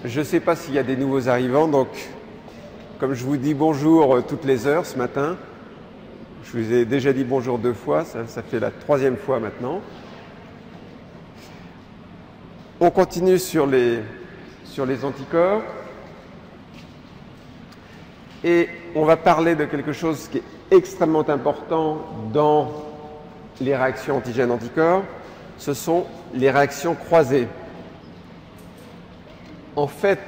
Je ne sais pas s'il y a des nouveaux arrivants, donc comme je vous dis bonjour toutes les heures ce matin, je vous ai déjà dit bonjour 2 fois, ça fait la 3e fois maintenant. On continue sur les anticorps et on va parler de quelque chose qui est extrêmement important dans les réactions antigènes-anticorps, ce sont les réactions croisées. En fait,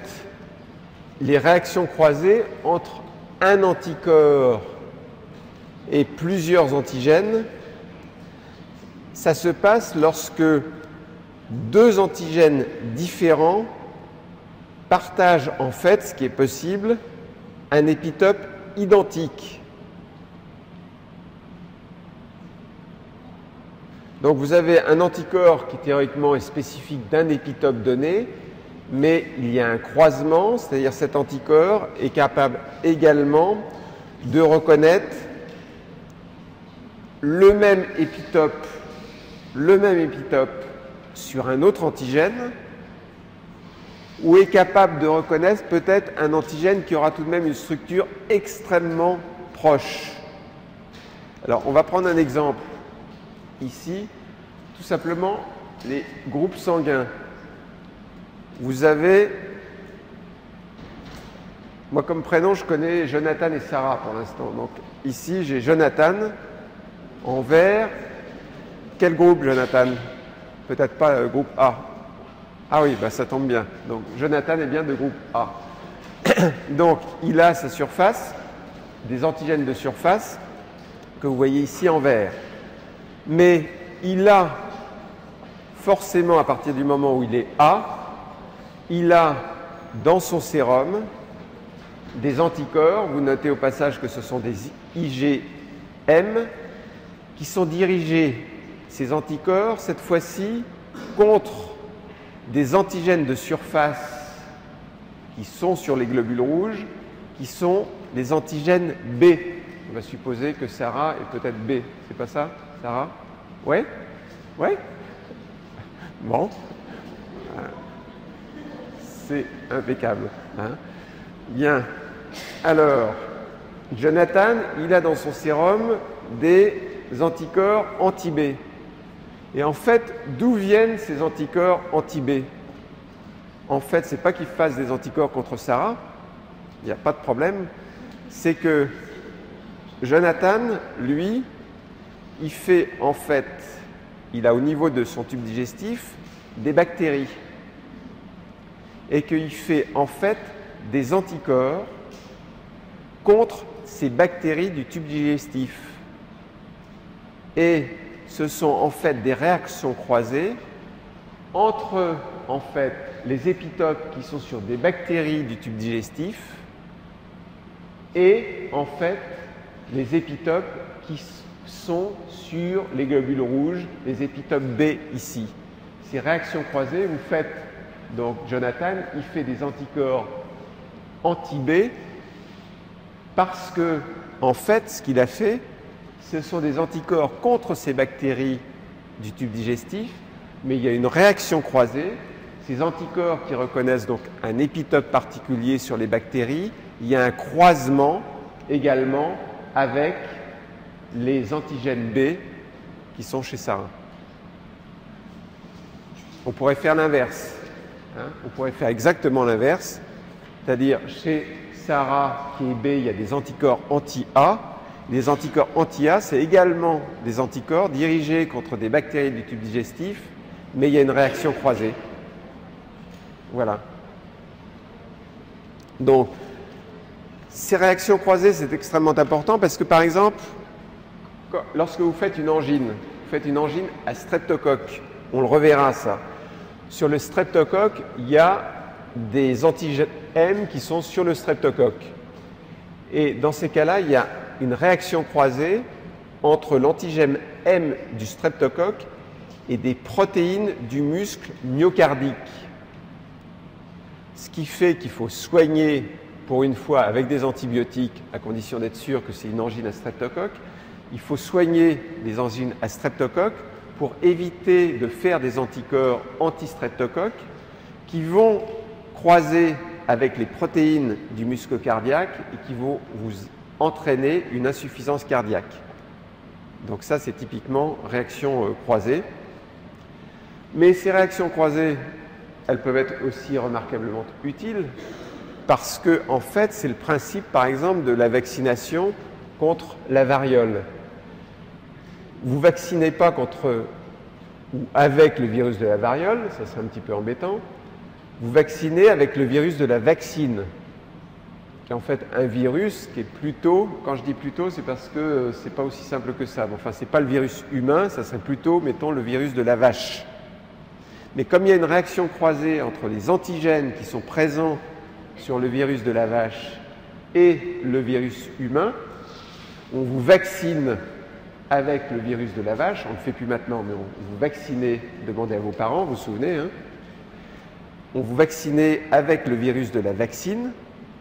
les réactions croisées entre un anticorps et plusieurs antigènes, ça se passe lorsque 2 antigènes différents partagent en fait, ce qui est possible, un épitope identique. Donc vous avez un anticorps qui théoriquement est spécifique d'un épitope donné, mais il y a un croisement, c'est-à-dire cet anticorps est capable également de reconnaître le même épitope sur un autre antigène, ou est capable de reconnaître peut-être un antigène qui aura tout de même une structure extrêmement proche. Alors on va prendre un exemple ici, tout simplement les groupes sanguins. Vous avez, moi comme prénom je connais Jonathan et Sarah pour l'instant, donc ici j'ai Jonathan en vert. Quel groupe Jonathan? Peut-être pas le groupe A. Ah oui, bah ça tombe bien. Donc Jonathan est bien de groupe A. Donc il a sa surface, des antigènes de surface que vous voyez ici en vert. Mais il a forcément, à partir du moment où il est A, il a dans son sérum des anticorps. Vous notez au passage que ce sont des IgM qui sont dirigés, ces anticorps, cette fois-ci, contre des antigènes de surface qui sont sur les globules rouges, qui sont les antigènes B. On va supposer que Sarah est peut-être B. C'est pas ça, Sarah? Ouais? Ouais? Bon. C'est impeccable. Hein? Bien. Alors, Jonathan, il a dans son sérum des anticorps anti-B. Et en fait, d'où viennent ces anticorps anti-B? En fait, ce n'est pas qu'il fasse des anticorps contre Sarah, il n'y a pas de problème. C'est que Jonathan, lui, il fait en fait, il a au niveau de son tube digestif des bactéries. Et qu'il fait en fait des anticorps contre ces bactéries du tube digestif. Et ce sont en fait des réactions croisées entre en fait les épitopes qui sont sur des bactéries du tube digestif et en fait les épitopes qui sont sur les globules rouges, les épitopes B ici. Ces réactions croisées, vous faites donc Jonathan, il fait des anticorps anti-B parce que, en fait, ce qu'il a fait, ce sont des anticorps contre ces bactéries du tube digestif, mais il y a une réaction croisée. Ces anticorps qui reconnaissent donc un épitope particulier sur les bactéries, il y a un croisement également avec les antigènes B qui sont chez Sarah. On pourrait faire l'inverse. On pourrait faire exactement l'inverse, c'est-à-dire chez Sarah qui est B, il y a des anticorps anti-A. Les anticorps anti-A, c'est également des anticorps dirigés contre des bactéries du tube digestif, mais il y a une réaction croisée. Voilà. Donc, ces réactions croisées, c'est extrêmement important parce que, par exemple, lorsque vous faites une angine à streptocoque, on le reverra ça. Sur le streptocoque, il y a des antigènes M qui sont sur le streptocoque. Et dans ces cas-là, il y a une réaction croisée entre l'antigène M du streptocoque et des protéines du muscle myocardique. Ce qui fait qu'il faut soigner, pour une fois, avec des antibiotiques, à condition d'être sûr que c'est une angine à streptocoque. Il faut soigner les angines à streptocoque pour éviter de faire des anticorps anti-streptocoques qui vont croiser avec les protéines du muscle cardiaque et qui vont vous entraîner une insuffisance cardiaque. Donc ça, c'est typiquement réaction croisée. Mais ces réactions croisées, elles peuvent être aussi remarquablement utiles parce que, en fait, c'est le principe, par exemple, de la vaccination contre la variole. Vous ne vaccinez pas contre ou avec le virus de la variole, ça serait un petit peu embêtant. Vous vaccinez avec le virus de la vaccine, qui est en fait un virus qui est plutôt, quand je dis plutôt, c'est parce que c'est pas aussi simple que ça. Enfin, c'est pas le virus humain, ça serait plutôt, mettons, le virus de la vache. Mais comme il y a une réaction croisée entre les antigènes qui sont présents sur le virus de la vache et le virus humain, on vous vaccine avec le virus de la vache, on ne le fait plus maintenant, mais vous vaccinez, demandez à vos parents, vous vous souvenez, hein, on vous vaccinez avec le virus de la vaccine,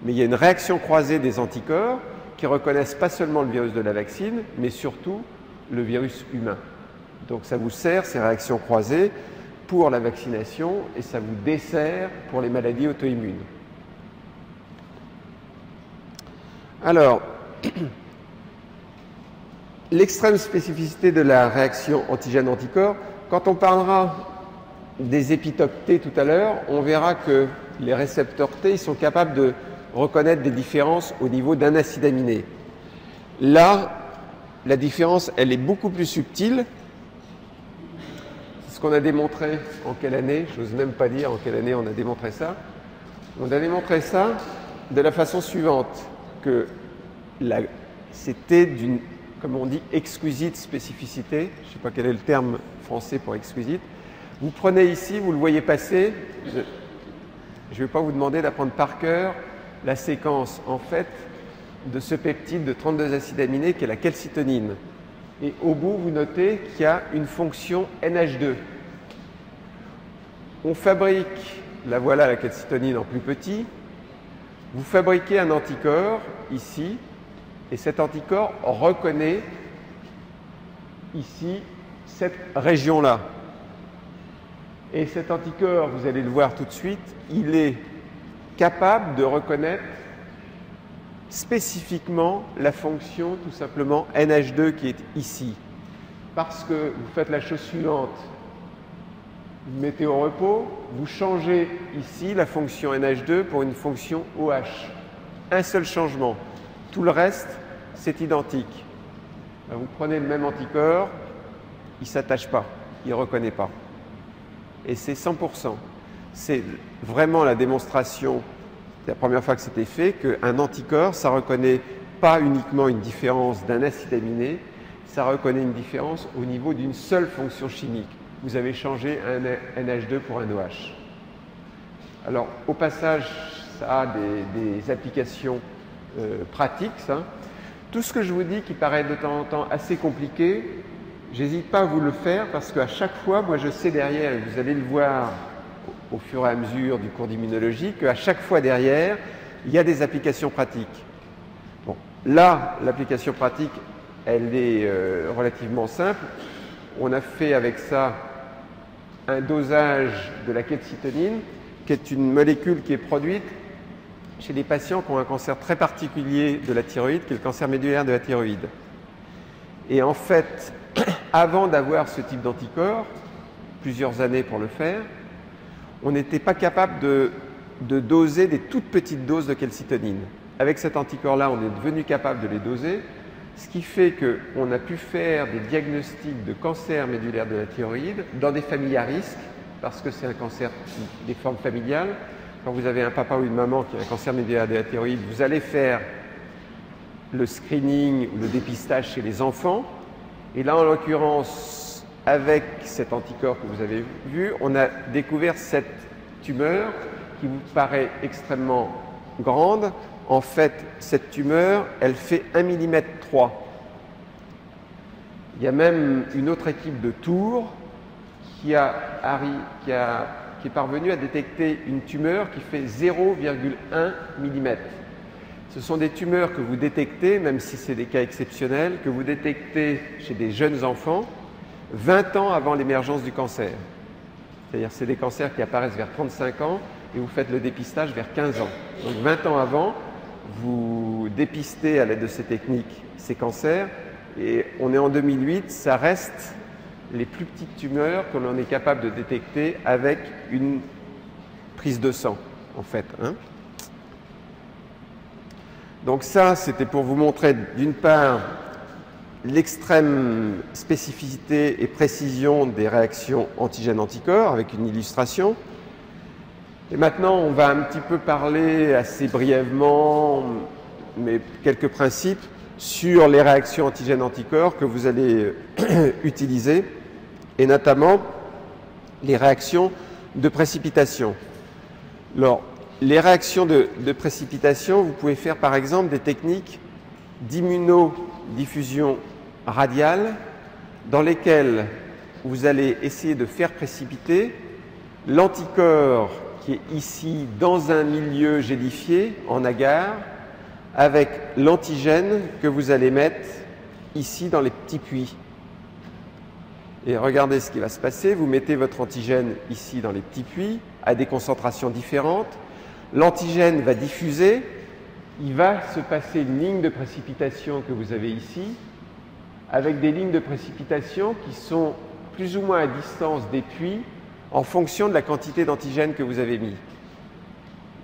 mais il y a une réaction croisée des anticorps qui reconnaissent pas seulement le virus de la vaccine, mais surtout le virus humain. Donc ça vous sert, ces réactions croisées, pour la vaccination et ça vous dessert pour les maladies auto-immunes. Alors, l'extrême spécificité de la réaction antigène-anticorps, quand on parlera des épitopes T tout à l'heure, on verra que les récepteurs T ils sont capables de reconnaître des différences au niveau d'un acide aminé. Là, la différence, elle est beaucoup plus subtile. C'est ce qu'on a démontré en quelle année, je n'ose même pas dire en quelle année on a démontré ça. On a démontré ça de la façon suivante, que c'était d'une, comme on dit, exquisite spécificité. Je ne sais pas quel est le terme français pour exquisite. Vous prenez ici, vous le voyez passer. Je ne vais pas vous demander d'apprendre par cœur la séquence, en fait, de ce peptide de 32 acides aminés qui est la calcitonine. Et au bout, vous notez qu'il y a une fonction NH2. On fabrique, la voilà la calcitonine en plus petit, vous fabriquez un anticorps ici, et cet anticorps reconnaît ici cette région-là. Et cet anticorps, vous allez le voir tout de suite, il est capable de reconnaître spécifiquement la fonction tout simplement NH2 qui est ici. Parce que vous faites la chose suivante, vous mettez au repos, vous changez ici la fonction NH2 pour une fonction OH. Un seul changement. Tout le reste, c'est identique. Vous prenez le même anticorps, il ne s'attache pas, il ne reconnaît pas. Et c'est 100%. C'est vraiment la démonstration, la première fois que c'était fait, qu'un anticorps, ça ne reconnaît pas uniquement une différence d'un acide aminé, ça reconnaît une différence au niveau d'une seule fonction chimique. Vous avez changé un NH2 pour un OH. Alors, au passage, ça a des applications pratiques. Ça. Tout ce que je vous dis qui paraît de temps en temps assez compliqué, j'hésite pas à vous le faire parce qu'à chaque fois, moi je sais derrière, et vous allez le voir au fur et à mesure du cours d'immunologie, qu'à chaque fois derrière, il y a des applications pratiques. Bon, là, l'application pratique, elle est relativement simple. On a fait avec ça un dosage de la calcitonine, qui est une molécule qui est produite chez des patients qui ont un cancer très particulier de la thyroïde, qui est le cancer médulaire de la thyroïde. Et en fait, avant d'avoir ce type d'anticorps, plusieurs années pour le faire, on n'était pas capable de doser des toutes petites doses de calcitonine. Avec cet anticorps-là, on est devenu capable de les doser, ce qui fait qu'on a pu faire des diagnostics de cancer médulaire de la thyroïde dans des familles à risque, parce que c'est un cancer des formes familiales. Quand vous avez un papa ou une maman qui a un cancer médulaire de la thyroïde, vous allez faire le screening ou le dépistage chez les enfants. Et là, en l'occurrence, avec cet anticorps que vous avez vu, on a découvert cette tumeur qui vous paraît extrêmement grande. En fait, cette tumeur, elle fait 1,3 mm. Il y a même une autre équipe de Tours qui est parvenue à détecter une tumeur qui fait 0,1 mm. Ce sont des tumeurs que vous détectez, même si c'est des cas exceptionnels, que vous détectez chez des jeunes enfants 20 ans avant l'émergence du cancer. C'est-à-dire que c'est des cancers qui apparaissent vers 35 ans. et vous faites le dépistage vers 15 ans. Donc 20 ans avant, vous dépistez à l'aide de ces techniques ces cancers et on est en 2008, ça reste les plus petites tumeurs que l'on est capable de détecter avec une prise de sang en fait. Donc ça, c'était pour vous montrer d'une part l'extrême spécificité et précision des réactions antigènes-anticorps avec une illustration. Et maintenant, on va un petit peu parler assez brièvement, mais quelques principes, sur les réactions antigènes-anticorps que vous allez utiliser, et notamment les réactions de précipitation. Alors, les réactions de précipitation, vous pouvez faire par exemple des techniques d'immunodiffusion radiale dans lesquelles vous allez essayer de faire précipiter l'anticorps qui est ici dans un milieu gélifié en agar avec l'antigène que vous allez mettre ici dans les petits puits. Et regardez ce qui va se passer. Vous mettez votre antigène ici dans les petits puits à des concentrations différentes. L'antigène va diffuser. Il va se passer une ligne de précipitation que vous avez ici avec des lignes de précipitation qui sont plus ou moins à distance des puits en fonction de la quantité d'antigène que vous avez mis.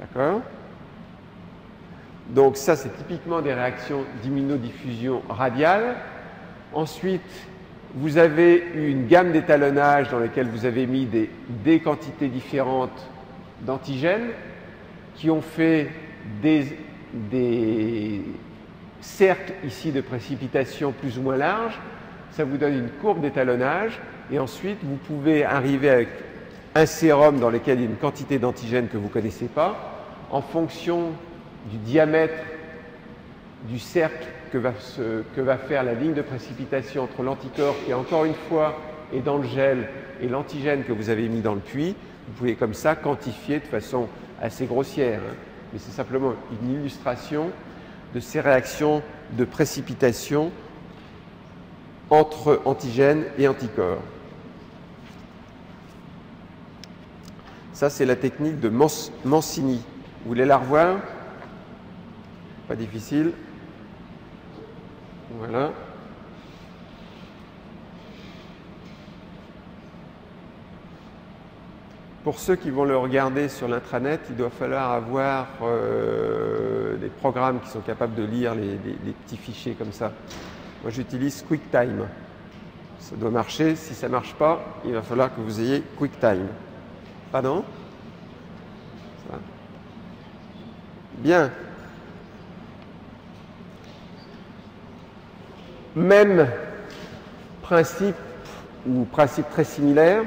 D'accord ? Donc ça, c'est typiquement des réactions d'immunodiffusion radiale. Ensuite, vous avez une gamme d'étalonnage dans laquelle vous avez mis des quantités différentes d'antigènes qui ont fait des cercles ici de précipitation plus ou moins larges. Ça vous donne une courbe d'étalonnage et ensuite vous pouvez arriver avec un sérum dans lequel il y a une quantité d'antigène que vous ne connaissez pas en fonction du diamètre du cercle que va faire la ligne de précipitation entre l'anticorps qui, encore une fois, est dans le gel et l'antigène que vous avez mis dans le puits. Vous pouvez comme ça quantifier de façon assez grossière, mais c'est simplement une illustration de ces réactions de précipitation entre antigènes et anticorps. Ça, c'est la technique de Mancini. Vous voulez la revoir? Pas difficile. Voilà. Pour ceux qui vont le regarder sur l'intranet, il doit falloir avoir des programmes qui sont capables de lire les petits fichiers comme ça. Moi, j'utilise QuickTime. Ça doit marcher. Si ça ne marche pas, il va falloir que vous ayez QuickTime. Pardon? Ça. Bien. Même principe ou principe très similaire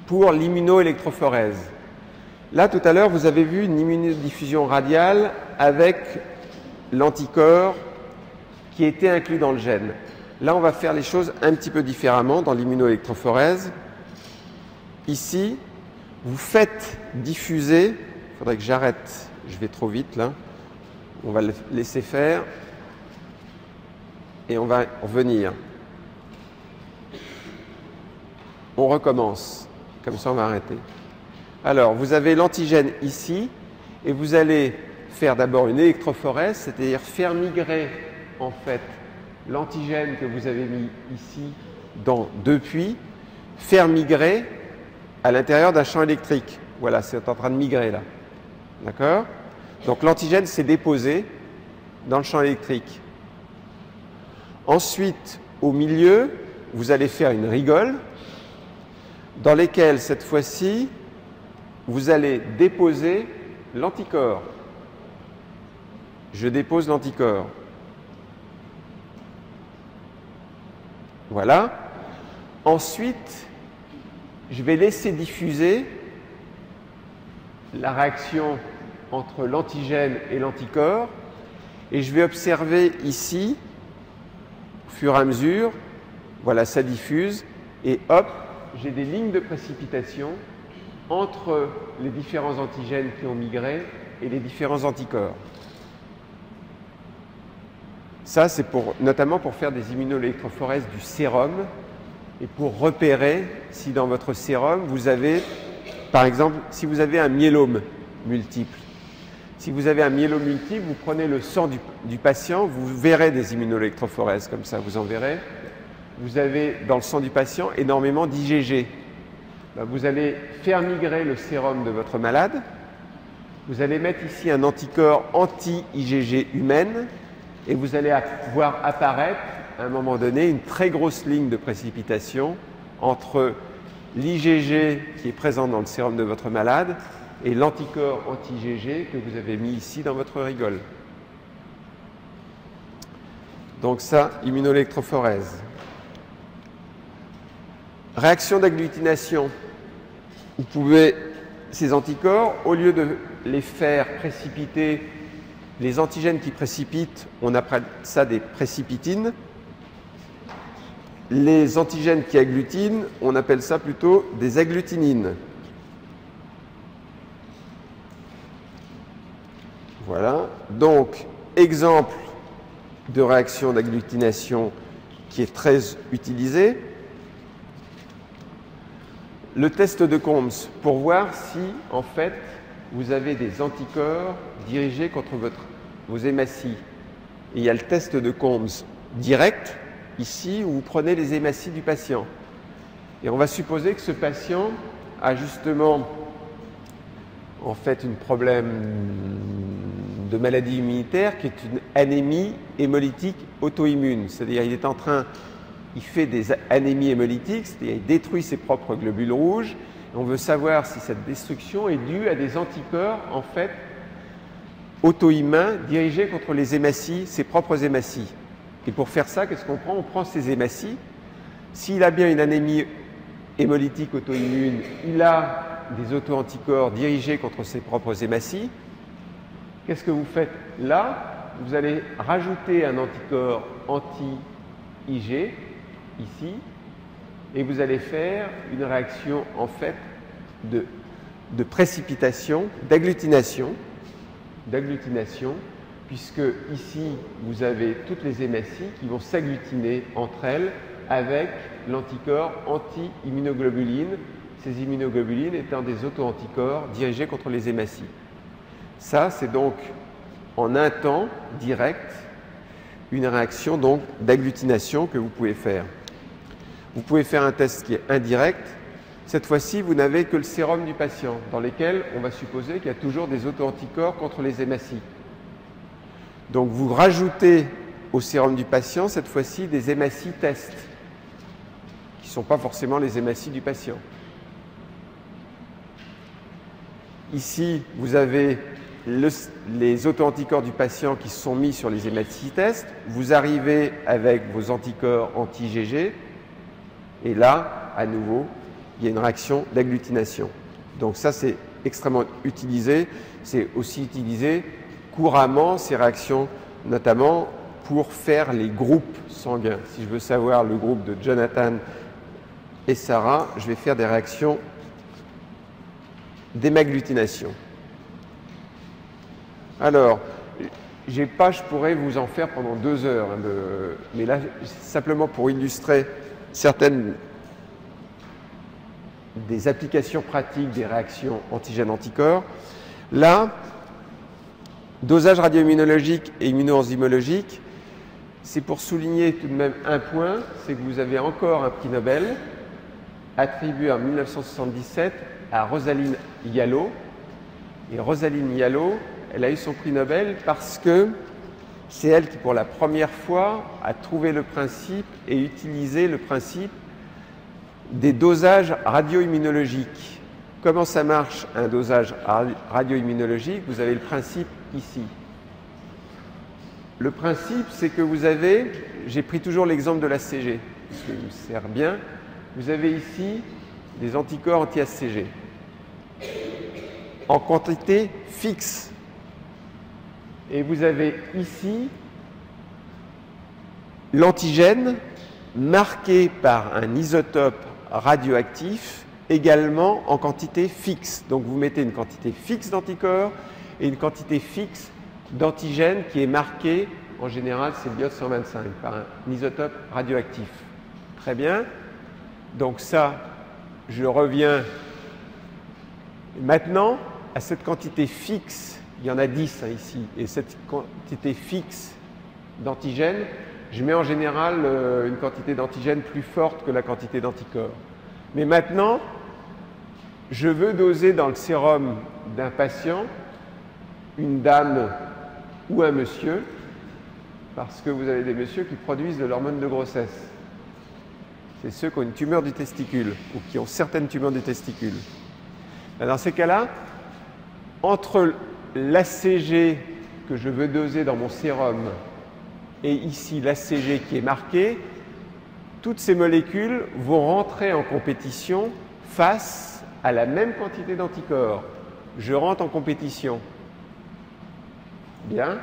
pour l'immunoélectrophorèse. Là, tout à l'heure, vous avez vu une immunodiffusion radiale avec l'anticorps qui était inclus dans le gène. Là, on va faire les choses un petit peu différemment dans l'immunoélectrophorèse. Ici, vous faites diffuser, il faudrait que j'arrête, je vais trop vite là, on va le laisser faire et on va revenir. On recommence, comme ça on va arrêter. Alors, vous avez l'antigène ici et vous allez faire d'abord une électrophorèse, c'est-à-dire faire migrer en fait l'antigène que vous avez mis ici dans deux puits, faire migrer à l'intérieur d'un champ électrique. Voilà, c'est en train de migrer là. D'accord? Donc l'antigène s'est déposé dans le champ électrique. Ensuite, au milieu, vous allez faire une rigole dans laquelle, cette fois-ci, vous allez déposer l'anticorps. Je dépose l'anticorps. Voilà. Ensuite, je vais laisser diffuser la réaction entre l'antigène et l'anticorps et je vais observer ici, au fur et à mesure, voilà, ça diffuse et hop, j'ai des lignes de précipitation entre les différents antigènes qui ont migré et les différents anticorps. Ça, c'est notamment pour faire des immunoélectrophorèses du sérum et pour repérer si dans votre sérum, vous avez Par exemple, si vous avez un myélome multiple, si vous avez un myélome multiple, vous prenez le sang du patient, vous verrez des immunoélectrophorèses comme ça, vous en verrez. Vous avez dans le sang du patient énormément d'IgG. Vous allez faire migrer le sérum de votre malade. Vous allez mettre ici un anticorps anti-IgG humaine et vous allez voir apparaître à un moment donné une très grosse ligne de précipitation entre l'IgG qui est présent dans le sérum de votre malade et l'anticorps anti-IgG que vous avez mis ici dans votre rigole. Donc ça, immunoélectrophorèse. Réaction d'agglutination. Vous pouvez, ces anticorps, au lieu de les faire précipiter, les antigènes qui précipitent, on appelle ça des précipitines. Les antigènes qui agglutinent, on appelle ça plutôt des agglutinines. Voilà. Donc, exemple de réaction d'agglutination qui est très utilisé. Le test de Combs pour voir si, en fait, vous avez des anticorps dirigés contre vos hématies. Et il y a le test de Combs direct, ici, où vous prenez les hématies du patient. Et on va supposer que ce patient a justement, en fait, un problème de maladie immunitaire qui est une anémie hémolytique auto-immune. C'est-à-dire il fait des anémies hémolytiques, c'est-à-dire il détruit ses propres globules rouges. Et on veut savoir si cette destruction est due à des anticorps, en fait, auto-immuns dirigés contre les hématies, ses propres hématies. Et pour faire ça, qu'est-ce qu'on prend? On prend ces hématies. S'il a bien une anémie hémolytique auto-immune, il a des auto-anticorps dirigés contre ses propres hématies. Qu'est-ce que vous faites là? Vous allez rajouter un anticorps anti-IG, ici, et vous allez faire une réaction, en fait, de précipitation, d'agglutination, puisque ici, vous avez toutes les hématies qui vont s'agglutiner entre elles avec l'anticorps anti-immunoglobulines, ces immunoglobulines étant des auto-anticorps dirigés contre les hématies. Ça, c'est donc en un temps direct une réaction donc d'agglutination que vous pouvez faire. Vous pouvez faire un test qui est indirect. Cette fois-ci, vous n'avez que le sérum du patient, dans lequel on va supposer qu'il y a toujours des auto-anticorps contre les hématies. Donc vous rajoutez au sérum du patient, cette fois-ci, des hématies test, qui ne sont pas forcément les hématies du patient. Ici, vous avez les auto-anticorps du patient qui sont mis sur les hématies test. Vous arrivez avec vos anticorps anti-IgG. Et là, à nouveau, il y a une réaction d'agglutination. Donc ça, c'est extrêmement utilisé. C'est aussi utilisé couramment, ces réactions, notamment pour faire les groupes sanguins. Si je veux savoir le groupe de Jonathan et Sarah, je vais faire des réactions d'hémagglutination. Alors, je pourrais vous en faire pendant 2 heures, mais là, simplement pour illustrer certaines des applications pratiques des réactions antigènes-anticorps. Là, dosage radio-immunologique et immunoenzymologique, c'est pour souligner tout de même un point, c'est que vous avez encore un prix Nobel attribué en 1977 à Rosaline Yallo. Et Rosaline Yallo, elle a eu son prix Nobel parce que c'est elle qui, pour la première fois, a trouvé le principe et utilisé le principe des dosages radio-immunologiques. Comment ça marche un dosage radio-immunologique? Vous avez le principe ici. Le principe, c'est que vous avez, j'ai pris toujours l'exemple de l'HCG, parce qu'il me sert bien, vous avez ici des anticorps anti-HCG en quantité fixe. Et vous avez ici l'antigène marqué par un isotope radioactif également en quantité fixe. Donc vous mettez une quantité fixe d'anticorps et une quantité fixe d'antigène qui est marquée, en général c'est l'iode 125, par un isotope radioactif. Très bien. Donc ça, je reviens Maintenant, à cette quantité fixe, il y en a 10 ici, et cette quantité fixe d'antigènes, je mets en général une quantité d'antigènes plus forte que la quantité d'anticorps. Mais maintenant, je veux doser dans le sérum d'un patient, une dame ou un monsieur, parce que vous avez des messieurs qui produisent de l'hormone de grossesse. C'est ceux qui ont une tumeur du testicule ou qui ont certaines tumeurs du testicule. Dans ces cas-là, entre l'ACG que je veux doser dans mon sérum et ici l'ACG qui est marqué, toutes ces molécules vont rentrer en compétition face à la même quantité d'anticorps. Je rentre en compétition. Bien.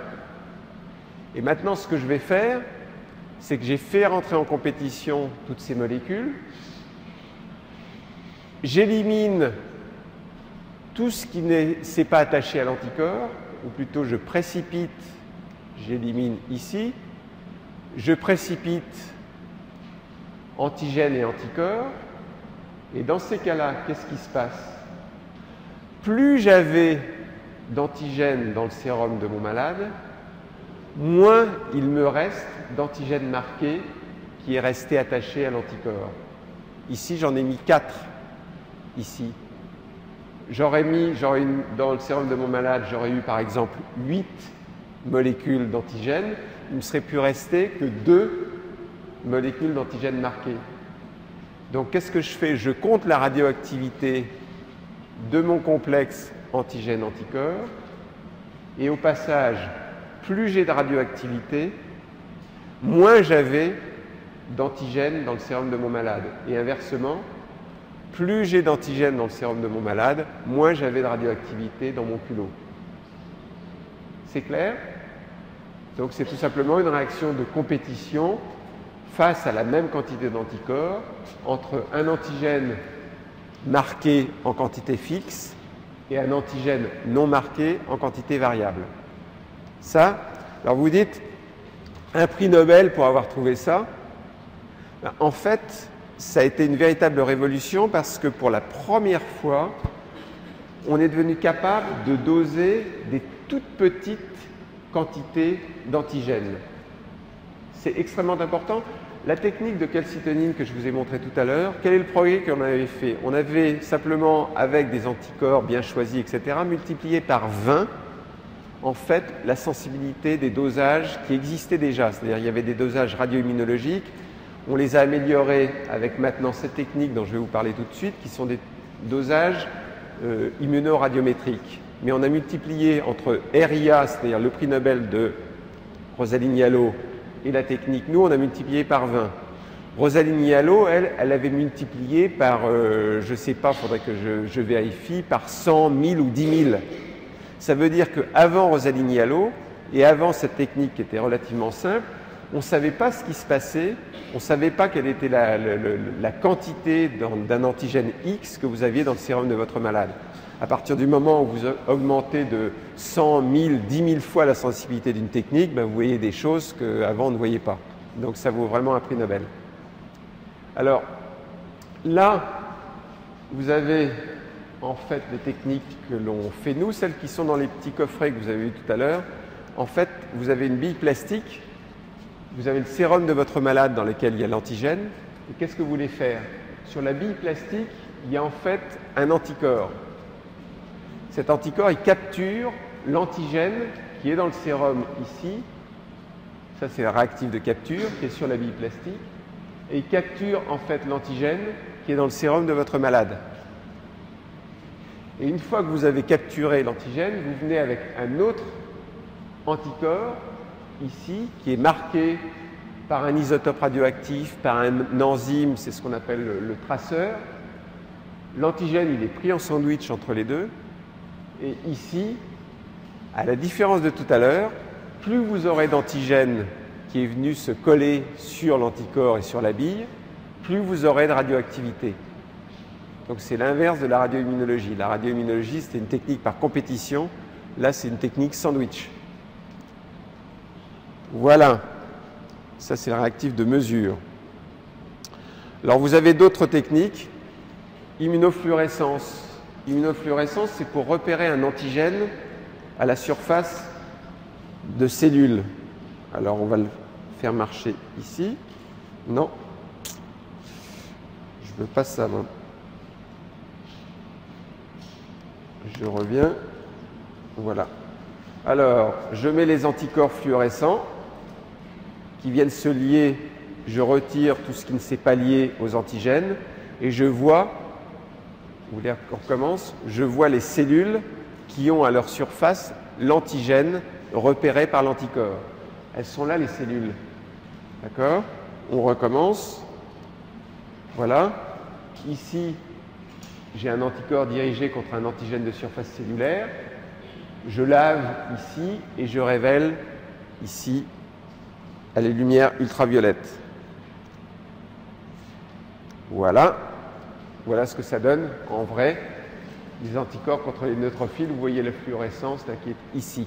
Et maintenant, ce que je vais faire, c'est que j'ai fait rentrer en compétition toutes ces molécules. J'élimine tout ce qui ne s'est pas attaché à l'anticorps, ou plutôt je précipite, j'élimine ici. Je précipite antigènes et anticorps. Et dans ces cas-là, qu'est-ce qui se passe? Plus j'avais d'antigènes dans le sérum de mon malade, moins il me reste d'antigènes marqués qui est resté attaché à l'anticorps. Ici, j'en ai mis 4. Ici. Dans le sérum de mon malade, j'aurais eu par exemple 8 molécules d'antigènes. Il ne me serait plus resté que 2 molécules d'antigènes marquées. Donc, qu'est-ce que je fais? Je compte la radioactivité de mon complexe antigène-anticorps. Et au passage, plus j'ai de radioactivité, moins j'avais d'antigènes dans le sérum de mon malade. Et inversement, plus j'ai d'antigènes dans le sérum de mon malade, moins j'avais de radioactivité dans mon culot. C'est clair? Donc c'est tout simplement une réaction de compétition face à la même quantité d'anticorps entre un antigène marqué en quantité fixe et un antigène non marqué en quantité variable. Ça, alors vous dites, un prix Nobel pour avoir trouvé ça. En fait, ça a été une véritable révolution parce que pour la première fois, on est devenu capable de doser des toutes petites quantités d'antigènes. C'est extrêmement important. La technique de calcitonine que je vous ai montré tout à l'heure, quel est le progrès qu'on avait fait? On avait simplement, avec des anticorps bien choisis, etc., multiplié par 20, en fait, la sensibilité des dosages qui existaient déjà. C'est-à-dire, il y avait des dosages radioimmunologiques. On les a améliorés avec maintenant cette technique dont je vais vous parler tout de suite, qui sont des dosages immunoradiométriques. Mais on a multiplié entre RIA, c'est-à-dire le prix Nobel de Rosaline Yallo, et la technique, nous, on a multiplié par 20. Rosaline Yallo, elle avait multiplié par, je ne sais pas, il faudrait que je vérifie, par 100, 1000 ou 10 000. Ça veut dire qu'avant Rosaline Yallo, et avant cette technique qui était relativement simple, on ne savait pas ce qui se passait, on ne savait pas quelle était la quantité d'un antigène X que vous aviez dans le sérum de votre malade. À partir du moment où vous augmentez de 100, 1000, 10 000 fois la sensibilité d'une technique, ben vous voyez des choses qu'avant on ne voyait pas. Donc ça vaut vraiment un prix Nobel. Alors là, vous avez en fait les techniques que l'on fait nous, celles qui sont dans les petits coffrets que vous avez vus tout à l'heure. En fait, vous avez une bille plastique, vous avez le sérum de votre malade dans lequel il y a l'antigène. Et qu'est-ce que vous voulez faire? Sur la bille plastique, il y a en fait un anticorps. Cet anticorps, il capture l'antigène qui est dans le sérum ici. Ça, c'est le réactif de capture qui est sur la bille plastique. Et il capture en fait l'antigène qui est dans le sérum de votre malade. Et une fois que vous avez capturé l'antigène, vous venez avec un autre anticorps ici qui est marqué par un isotope radioactif, par un enzyme, c'est ce qu'on appelle le traceur. L'antigène, il est pris en sandwich entre les deux. Et ici, à la différence de tout à l'heure, plus vous aurez d'antigène qui est venu se coller sur l'anticorps et sur la bille, plus vous aurez de radioactivité. Donc c'est l'inverse de la radioimmunologie. La radioimmunologie, c'était une technique par compétition. Là, c'est une technique sandwich. Voilà. Ça, c'est le réactif de mesure. Alors, vous avez d'autres techniques. Immunofluorescence. Immunofluorescence, c'est pour repérer un antigène à la surface de cellules. Alors, on va le faire marcher ici. Non. Je veux pas ça, moi. Je reviens. Voilà. Alors, je mets les anticorps fluorescents qui viennent se lier. Je retire tout ce qui ne s'est pas lié aux antigènes et je vois, vous voulez qu'on recommence, je vois les cellules qui ont à leur surface l'antigène repéré par l'anticorps. Elles sont là, les cellules. D'accord? On recommence. Voilà. Ici, j'ai un anticorps dirigé contre un antigène de surface cellulaire. Je lave ici et je révèle ici à les lumières ultraviolettes. Voilà. Voilà ce que ça donne en vrai. Les anticorps contre les neutrophiles, vous voyez la fluorescence là, qui est ici.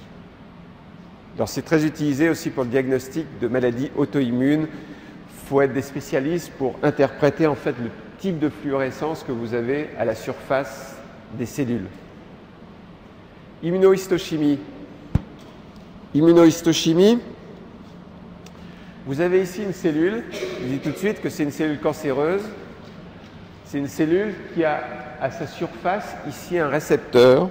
Alors c'est très utilisé aussi pour le diagnostic de maladies auto-immunes. Il faut être des spécialistes pour interpréter en fait le type de fluorescence que vous avez à la surface des cellules. Immunohistochimie. Immunohistochimie. Vous avez ici une cellule. Je dis tout de suite que c'est une cellule cancéreuse. C'est une cellule qui a à sa surface ici un récepteur.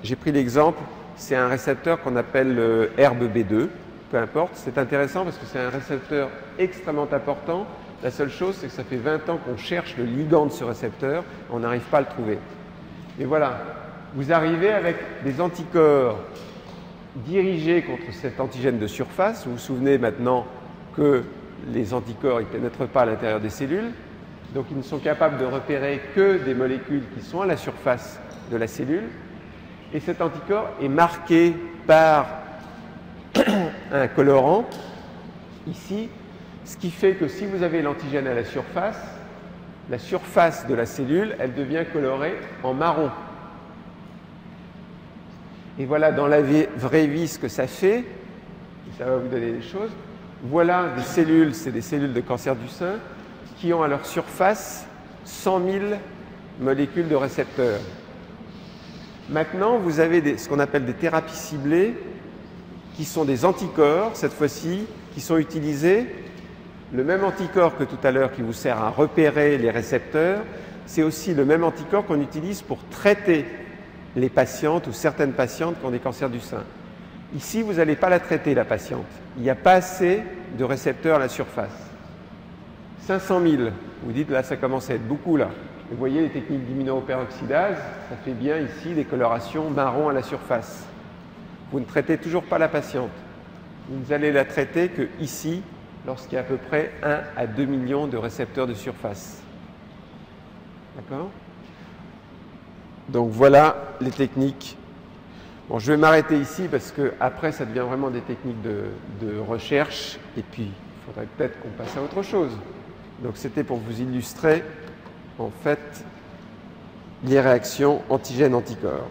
J'ai pris l'exemple, c'est un récepteur qu'on appelle le HERB-B2, peu importe. C'est intéressant parce que c'est un récepteur extrêmement important. La seule chose, c'est que ça fait 20 ans qu'on cherche le ligand de ce récepteur, on n'arrive pas à le trouver. Et voilà, vous arrivez avec des anticorps dirigés contre cet antigène de surface. Vous vous souvenez maintenant que les anticorps ne pénètrent pas à l'intérieur des cellules. Donc, ils ne sont capables de repérer que des molécules qui sont à la surface de la cellule. Et cet anticorps est marqué par un colorant, ici, ce qui fait que si vous avez l'antigène à la surface de la cellule, elle devient colorée en marron. Et voilà dans la vraie vie ce que ça fait, et ça va vous donner des choses. Voilà des cellules, c'est des cellules de cancer du sein, qui ont à leur surface 100 000 molécules de récepteurs. Maintenant, vous avez ce qu'on appelle des thérapies ciblées, qui sont des anticorps, cette fois-ci, qui sont utilisés. Le même anticorps que tout à l'heure qui vous sert à repérer les récepteurs, c'est aussi le même anticorps qu'on utilise pour traiter les patientes ou certaines patientes qui ont des cancers du sein. Ici, vous n'allez pas la traiter, la patiente. Il n'y a pas assez de récepteurs à la surface. 500 000, vous dites là ça commence à être beaucoup là. Vous voyez les techniques d'immunoperoxydase, ça fait bien ici des colorations marron à la surface. Vous ne traitez toujours pas la patiente. Vous n'allez la traiter que ici, lorsqu'il y a à peu près 1 à 2 millions de récepteurs de surface. D'accord? Donc voilà les techniques. Bon, je vais m'arrêter ici parce que après ça devient vraiment des techniques de recherche et puis il faudrait peut-être qu'on passe à autre chose. Donc c'était pour vous illustrer en fait les réactions antigènes-anticorps.